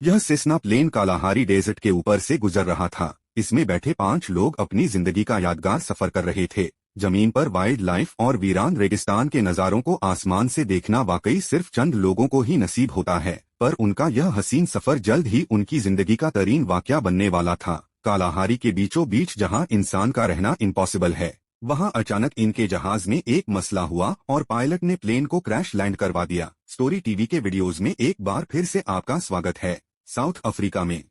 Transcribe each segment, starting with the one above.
यह Cessna plane Kalahari desert के ऊपर से गुजर रहा था। इसमें बैठे 5 लोग अपनी जिंदगी का यादगार सफर कर रहे थे। जमीन पर वाइल्ड लाइफ और वीरान रेगिस्तान के नज़ारों को आसमान से देखना वाकई सिर्फ चंद लोगों को ही नसीब होता है, पर उनका यह हसीन सफर जल्द ही उनकी जिंदगी का तरीन वाकया बनने वाला था। कालाहारी के बीचों बीच जहां इंसान का रहना इम्पॉसिबल है, वहां अचानक इनके जहाज में एक मसला हुआ और पायलट ने प्लेन को क्रैश लैंड करवा दिया। स्टोरी टीवी के वीडियोज में एक बार फिर से आपका स्वागत है। साउथ अफ्रीका में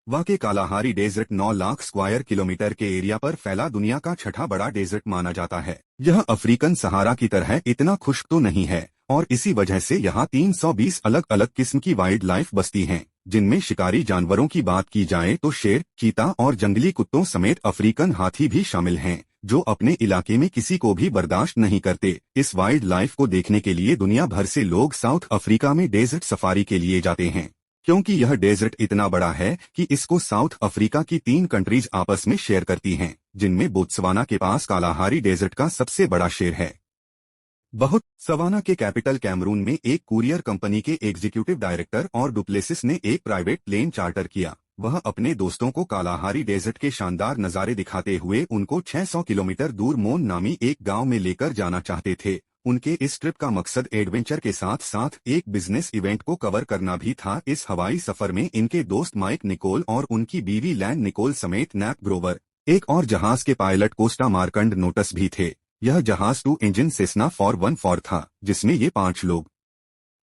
वाक़ Kalahari desert 9 lakh square kilometre के एरिया पर फैला दुनिया का छठा बड़ा डेजर्ट माना जाता है। यह अफ्रीकन सहारा की तरह इतना खुश्क तो नहीं है और इसी वजह से यहाँ 320 अलग अलग किस्म की वाइल्ड लाइफ बसती हैं, जिनमें शिकारी जानवरों की बात की जाए तो शेर, चीता और जंगली कुत्तों समेत अफ्रीकन हाथी भी शामिल हैं, जो अपने इलाके में किसी को भी बर्दाश्त नहीं करते। इस वाइल्ड लाइफ को देखने के लिए दुनिया भर से लोग साउथ अफ्रीका में डेजर्ट सफारी के लिए जाते हैं, क्योंकि यह डेजर्ट इतना बड़ा है कि इसको साउथ अफ्रीका की 3 कंट्रीज आपस में शेयर करती हैं, जिनमें बोत्सवाना के पास कालाहारी डेजर्ट का सबसे बड़ा शेर है। सवाना के कैपिटल कैमरून में एक कुरियर कंपनी के एग्जीक्यूटिव डायरेक्टर और डुप्लेसिस ने एक प्राइवेट प्लेन चार्टर किया। वह अपने दोस्तों को कालाहारी डेजर्ट के शानदार नज़ारे दिखाते हुए उनको 600 किलोमीटर दूर मोन नामी एक गांव में लेकर जाना चाहते थे। उनके इस ट्रिप का मकसद एडवेंचर के साथ साथ एक बिजनेस इवेंट को कवर करना भी था। इस हवाई सफर में इनके दोस्त माइक निकोल और उनकी बीवी लैंड निकोल समेत नैप ग्रोवर, एक और जहाज के पायलट कोस्टा मार्कंड नोटस भी थे। यह जहाज 2 इंजन सेस्ना 414 था, जिसमें ये 5 लोग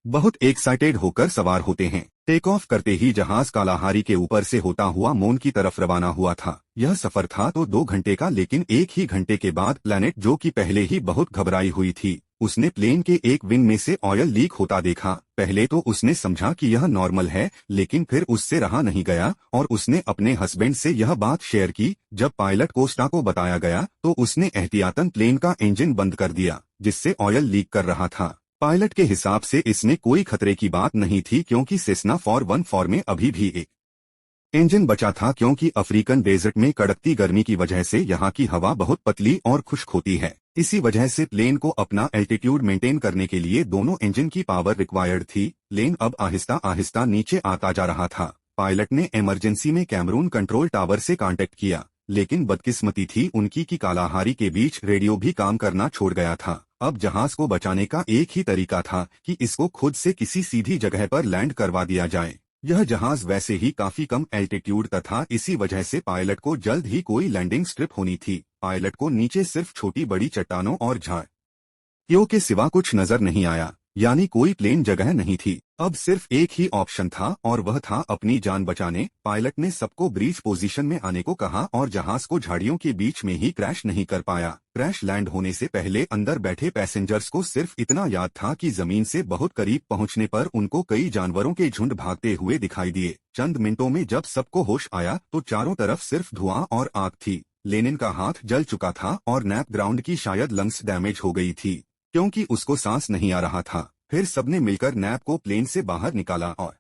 बहुत एक्साइटेड होकर सवार होते हैं। टेक ऑफ करते ही जहाज कालाहारी के ऊपर से होता हुआ मोन की तरफ रवाना हुआ था। यह सफर था तो 2 घंटे का, लेकिन 1 ही घंटे के बाद प्लैनेट, जो कि पहले ही बहुत घबराई हुई थी, उसने प्लेन के एक विंग में से ऑयल लीक होता देखा। पहले तो उसने समझा कि यह नॉर्मल है, लेकिन फिर उससे रहा नहीं गया और उसने अपने हस्बैंड से यह बात शेयर की। जब पायलट कोस्टा को बताया गया तो उसने एहतियातन प्लेन का इंजन बंद कर दिया, जिससे ऑयल लीक कर रहा था। पायलट के हिसाब से इसमें कोई खतरे की बात नहीं थी, क्योंकि सेस्ना 414 में अभी भी एक इंजन बचा था, क्योंकि अफ्रीकन डेजर्ट में कड़कती गर्मी की वजह से यहाँ की हवा बहुत पतली और खुश्क होती है। इसी वजह से प्लेन को अपना एल्टीट्यूड मेंटेन करने के लिए दोनों इंजन की पावर रिक्वायर्ड थी। प्लेन अब आहिस्ता आहिस्ता नीचे आता जा रहा था। पायलट ने इमरजेंसी में कैमरून कंट्रोल टावर से कांटेक्ट किया, लेकिन बदकिस्मती थी उनकी कि कालाहारी के बीच रेडियो भी काम करना छोड़ गया था। अब जहाज को बचाने का एक ही तरीका था कि इसको खुद से किसी सीधी जगह पर लैंड करवा दिया जाए। यह जहाज वैसे ही काफी कम एल्टीट्यूड का था, इसी वजह से पायलट को जल्द ही कोई लैंडिंग स्ट्रिप होनी थी। पायलट को नीचे सिर्फ छोटी बड़ी चट्टानों और झाड़ियों के सिवा कुछ नजर नहीं आया, यानी कोई प्लेन जगह नहीं थी। अब सिर्फ एक ही ऑप्शन था और वह था अपनी जान बचाने। पायलट ने सबको ब्रीच पोजीशन में आने को कहा और जहाज को झाड़ियों के बीच में ही क्रैश नहीं कर पाया। क्रैश लैंड होने से पहले अंदर बैठे पैसेंजर्स को सिर्फ इतना याद था कि जमीन से बहुत करीब पहुंचने पर उनको कई जानवरों के झुंड भागते हुए दिखाई दिए। चंद मिनटों में जब सबको होश आया तो चारों तरफ सिर्फ धुआं और आग थी। लेनिन का हाथ जल चुका था और नैप ग्राउंड की शायद लंग्स डैमेज हो गई थी, क्योंकि उसको सांस नहीं आ रहा था। फिर सबने मिलकर नैप को प्लेन से बाहर निकाला और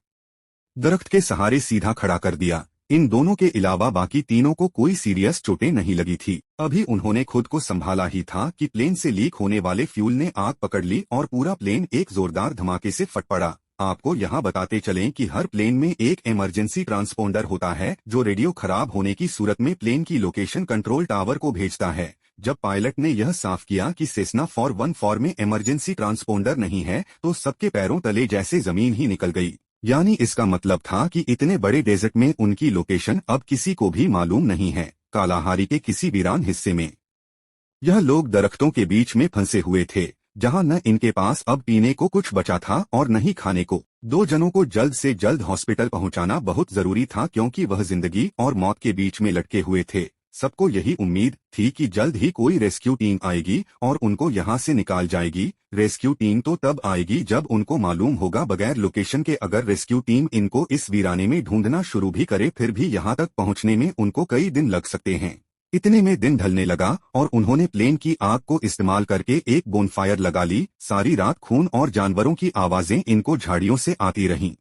दरख्त के सहारे सीधा खड़ा कर दिया। इन दोनों के अलावा बाकी तीनों को कोई सीरियस चोटें नहीं लगी थी। अभी उन्होंने खुद को संभाला ही था कि प्लेन से लीक होने वाले फ्यूल ने आग पकड़ ली और पूरा प्लेन एक जोरदार धमाके से फट पड़ा। आपको यहाँ बताते चलें कि हर प्लेन में एक इमरजेंसी ट्रांसपोंडर होता है, जो रेडियो खराब होने की सूरत में प्लेन की लोकेशन कंट्रोल टावर को भेजता है। जब पायलट ने यह साफ किया कि सेस्ना 414 में इमरजेंसी ट्रांसपोंडर नहीं है, तो सबके पैरों तले जैसे जमीन ही निकल गई। यानी इसका मतलब था कि इतने बड़े डेजर्ट में उनकी लोकेशन अब किसी को भी मालूम नहीं है। कालाहारी के किसी वीरान हिस्से में यह लोग दरख्तों के बीच में फंसे हुए थे, जहां न इनके पास अब पीने को कुछ बचा था और न ही खाने को। 2 जनों को जल्द से जल्द हॉस्पिटल पहुंचाना बहुत जरूरी था, क्योंकि वह जिंदगी और मौत के बीच में लटके हुए थे। सबको यही उम्मीद थी कि जल्द ही कोई रेस्क्यू टीम आएगी और उनको यहाँ से निकाल जाएगी। रेस्क्यू टीम तो तब आएगी जब उनको मालूम होगा बगैर लोकेशन के। अगर रेस्क्यू टीम इनको इस वीराने में ढूंढना शुरू भी करे, फिर भी यहाँ तक पहुँचने में उनको कई दिन लग सकते हैं। इतने में दिन ढलने लगा और उन्होंने प्लेन की आग को इस्तेमाल करके एक बोनफायर लगा ली। सारी रात खून और जानवरों की आवाजें इनको झाड़ियों से आती रहीं,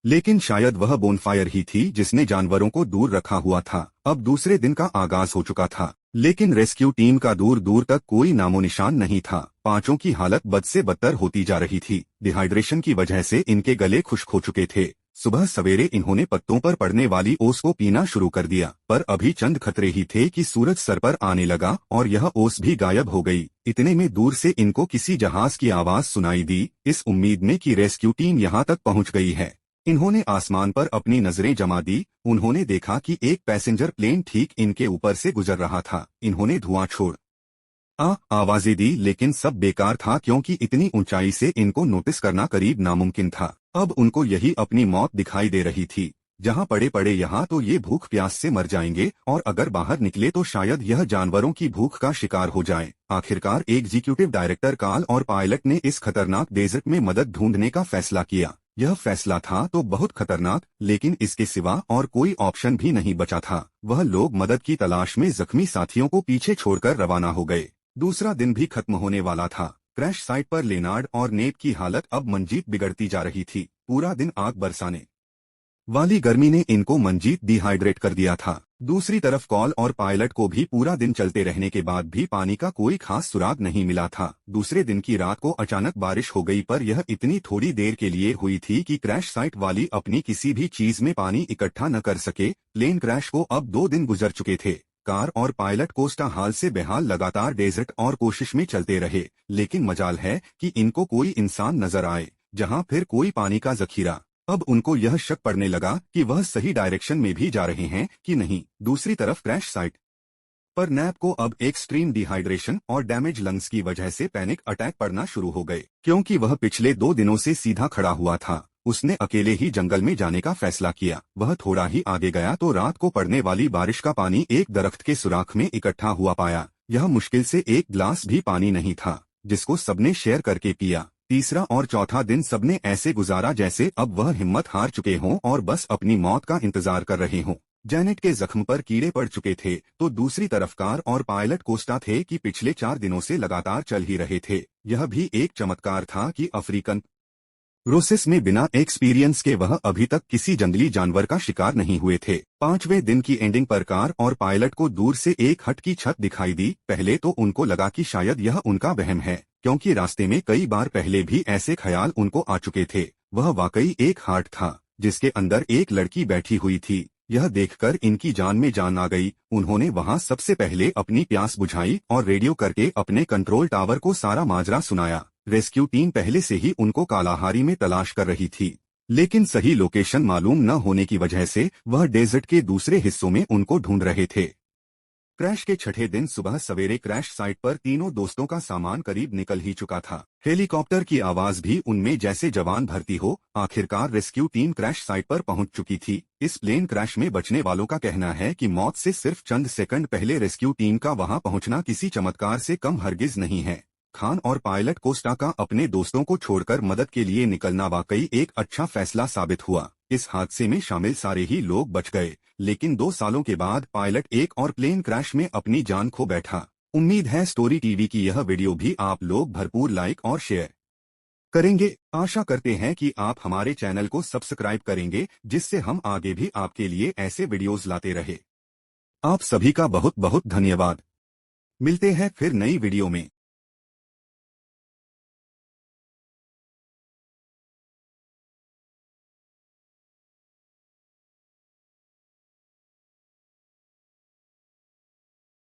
लेकिन शायद वह बोनफायर ही थी जिसने जानवरों को दूर रखा हुआ था। अब दूसरे दिन का आगाज हो चुका था, लेकिन रेस्क्यू टीम का दूर दूर तक कोई नामो निशान नहीं था। 5 की हालत बद से बदतर होती जा रही थी। डिहाइड्रेशन की वजह से इनके गले खुश्क हो चुके थे। सुबह सवेरे इन्होंने पत्तों पर पड़ने वाली ओस को पीना शुरू कर दिया, पर अभी चंद खतरे ही थे कि सूरज सर पर आने लगा और यह ओस भी गायब हो गई। इतने में दूर से इनको किसी जहाज की आवाज सुनाई दी, इस उम्मीद में कि रेस्क्यू टीम यहाँ तक पहुँच गई है। इन्होंने आसमान पर अपनी नजरें जमा दी। उन्होंने देखा कि एक पैसेंजर प्लेन ठीक इनके ऊपर से गुजर रहा था। इन्होंने धुआं छोड़ आवाजें दी, लेकिन सब बेकार था क्योंकि इतनी ऊंचाई से इनको नोटिस करना करीब नामुमकिन था। अब उनको यही अपनी मौत दिखाई दे रही थी। जहां पड़े पड़े यहाँ तो ये भूख प्यास से मर जाएंगे, और अगर बाहर निकले तो शायद यह जानवरों की भूख का शिकार हो जाए। आखिरकार एग्जीक्यूटिव डायरेक्टर कार्ल और पायलट ने इस खतरनाक डेजर्ट में मदद ढूंढने का फैसला किया। यह फैसला था तो बहुत खतरनाक, लेकिन इसके सिवा और कोई ऑप्शन भी नहीं बचा था। वह लोग मदद की तलाश में जख्मी साथियों को पीछे छोड़कर रवाना हो गए। दूसरा दिन भी खत्म होने वाला था। क्रैश साइट पर लेनार्ड और नेप की हालत अब मंजीत बिगड़ती जा रही थी। पूरा दिन आग बरसाने वाली गर्मी ने इनको मंजीत डिहाइड्रेट कर दिया था। दूसरी तरफ कॉल और पायलट को भी पूरा दिन चलते रहने के बाद भी पानी का कोई खास सुराग नहीं मिला था। दूसरे दिन की रात को अचानक बारिश हो गई, पर यह इतनी थोड़ी देर के लिए हुई थी कि क्रैश साइट वाली अपनी किसी भी चीज में पानी इकट्ठा न कर सके। प्लेन क्रैश को अब 2 दिन गुजर चुके थे। कार और पायलट कोस्टा हाल से बेहाल लगातार डेजर्ट और कोशिश में चलते रहे, लेकिन मजाल है कि इनको कोई इंसान नजर आए जहां फिर कोई पानी का जखीरा। अब उनको यह शक पड़ने लगा कि वह सही डायरेक्शन में भी जा रहे हैं कि नहीं। दूसरी तरफ क्रैश साइट पर नैप को अब एक्सट्रीम डिहाइड्रेशन और डैमेज लंग्स की वजह से पैनिक अटैक पड़ना शुरू हो गए, क्योंकि वह पिछले 2 दिनों से सीधा खड़ा हुआ था। उसने अकेले ही जंगल में जाने का फैसला किया। वह थोड़ा ही आगे गया तो रात को पड़ने वाली बारिश का पानी एक दरख्त के सुराख में इकट्ठा हुआ पाया। यह मुश्किल से एक गिलास भी पानी नहीं था, जिसको सबने शेयर करके पिया। तीसरा और चौथा दिन सबने ऐसे गुजारा जैसे अब वह हिम्मत हार चुके हों और बस अपनी मौत का इंतजार कर रहे हों। जैनेट के जख्म पर कीड़े पड़ चुके थे, तो दूसरी तरफ कार और पायलट कोस्टा थे कि पिछले 4 दिनों से लगातार चल ही रहे थे। यह भी एक चमत्कार था कि अफ्रीकन रोसेस में बिना एक्सपीरियंस के वह अभी तक किसी जंगली जानवर का शिकार नहीं हुए थे। 5वें दिन की एंडिंग पर कार और पायलट को दूर से एक हट की छत दिखाई दी। पहले तो उनको लगा कि शायद यह उनका वहम है, क्योंकि रास्ते में कई बार पहले भी ऐसे ख्याल उनको आ चुके थे। वह वाकई एक हाट था जिसके अंदर एक लड़की बैठी हुई थी। यह देखकर इनकी जान में जान आ गई। उन्होंने वहां सबसे पहले अपनी प्यास बुझाई और रेडियो करके अपने कंट्रोल टावर को सारा माजरा सुनाया। रेस्क्यू टीम पहले से ही उनको कालाहारी में तलाश कर रही थी, लेकिन सही लोकेशन मालूम न होने की वजह से वह डेजर्ट के दूसरे हिस्सों में उनको ढूंढ रहे थे। क्रैश के छठे दिन सुबह सवेरे क्रैश साइट पर तीनों दोस्तों का सामान करीब निकल ही चुका था। हेलीकॉप्टर की आवाज भी उनमें जैसे जवान भरती हो। आखिरकार रेस्क्यू टीम क्रैश साइट पर पहुंच चुकी थी। इस प्लेन क्रैश में बचने वालों का कहना है कि मौत से सिर्फ चंद सेकंड पहले रेस्क्यू टीम का वहां पहुंचना किसी चमत्कार से कम हरगिज नहीं है। खान और पायलट कोस्टा का अपने दोस्तों को छोड़कर मदद के लिए निकलना वाकई एक अच्छा फैसला साबित हुआ। इस हादसे में शामिल सारे ही लोग बच गए, लेकिन 2 सालों के बाद पायलट एक और प्लेन क्रैश में अपनी जान खो बैठा। उम्मीद है स्टोरी टीवी की यह वीडियो भी आप लोग भरपूर लाइक और शेयर करेंगे। आशा करते हैं कि आप हमारे चैनल को सब्सक्राइब करेंगे, जिससे हम आगे भी आपके लिए ऐसे वीडियोस लाते रहे। आप सभी का बहुत बहुत धन्यवाद। मिलते हैं फिर नई वीडियो में।